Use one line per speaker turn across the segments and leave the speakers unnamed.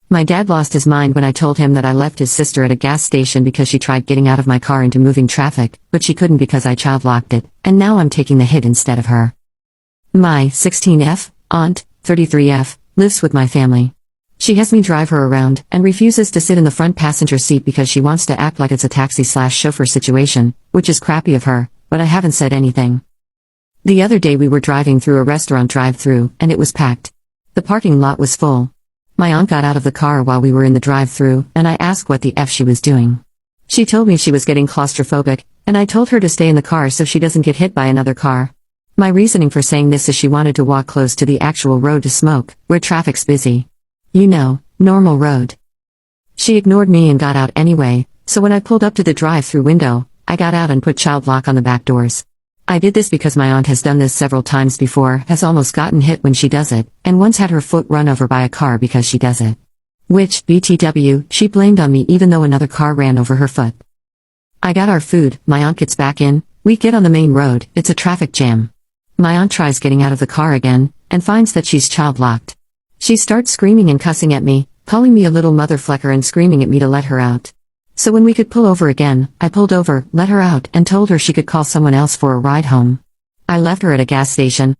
My dad lost his mind when I told him that I left his sister at a gas station because she tried getting out of my car into moving traffic, but she couldn't because I child locked it, and now I'm taking the hit instead of her. My 16F aunt, 33F, lives with my family. She has me drive her around and refuses to sit in the front passenger seat because she wants to act like it's a taxi/chauffeur situation, which is crappy of her, but I haven't said anything. The other day we were driving through a restaurant drive-thru and it was packed. The parking lot was full. My aunt got out of the car while we were in the drive-thru and I asked what the F she was doing. She told me she was getting claustrophobic, and I told her to stay in the car so she doesn't get hit by another car. My reasoning for saying this is she wanted to walk close to the actual road to smoke, where traffic's busy. You know, normal road. She ignored me and got out anyway, so when I pulled up to the drive-thru window, I got out and put child lock on the back doors. I did this because my aunt has done this several times before, has almost gotten hit when she does it, and once had her foot run over by a car because she does it. Which, BTW, she blamed on me even though another car ran over her foot. I got our food, my aunt gets back in, we get on the main road, it's a traffic jam. My aunt tries getting out of the car again, and finds that she's child locked. She starts screaming and cussing at me, calling me a little motherflecker and screaming at me to let her out. So when we could pull over again, I pulled over, let her out, and told her she could call someone else for a ride home. I left her at a gas station.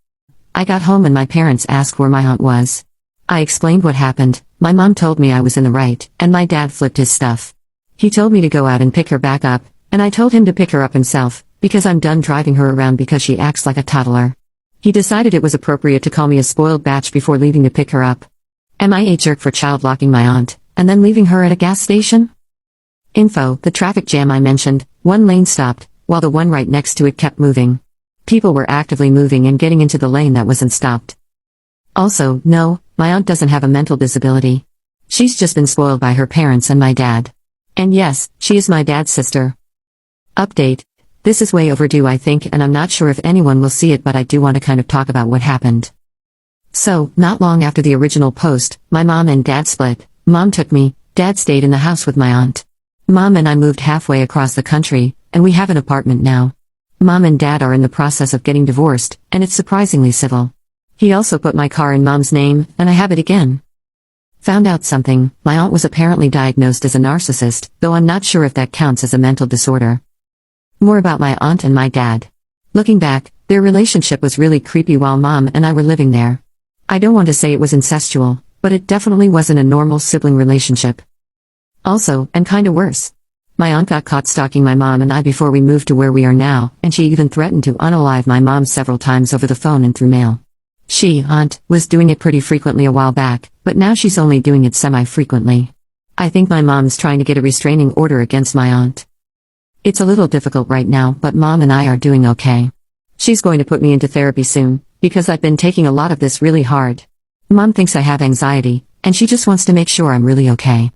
I got home and my parents asked where my aunt was. I explained what happened, my mom told me I was in the right, and my dad flipped his stuff. He told me to go out and pick her back up, and I told him to pick her up himself, because I'm done driving her around because she acts like a toddler. He decided it was appropriate to call me a spoiled batch before leaving to pick her up. Am I a jerk for child locking my aunt, and then leaving her at a gas station? Info: the traffic jam I mentioned, one lane stopped, while the one right next to it kept moving. People were actively moving and getting into the lane that wasn't stopped. Also, no, my aunt doesn't have a mental disability. She's just been spoiled by her parents and my dad. And yes, she is my dad's sister. Update: this is way overdue I think, and I'm not sure if anyone will see it, but I do want to kind of talk about what happened. So, not long after the original post, my mom and dad split. Mom took me, dad stayed in the house with my aunt. Mom and I moved halfway across the country, and we have an apartment now. Mom and dad are in the process of getting divorced, and it's surprisingly civil. He also put my car in mom's name, and I have it again. Found out something: my aunt was apparently diagnosed as a narcissist, though I'm not sure if that counts as a mental disorder. More about my aunt and my dad. Looking back, their relationship was really creepy while mom and I were living there. I don't want to say it was incestual, but it definitely wasn't a normal sibling relationship. Also, and kinda worse, my aunt got caught stalking my mom and I before we moved to where we are now, and she even threatened to unalive my mom several times over the phone and through mail. Aunt, was doing it pretty frequently a while back, but now she's only doing it semi-frequently. I think my mom's trying to get a restraining order against my aunt. It's a little difficult right now, but mom and I are doing okay. She's going to put me into therapy soon, because I've been taking a lot of this really hard. Mom thinks I have anxiety, and she just wants to make sure I'm really okay.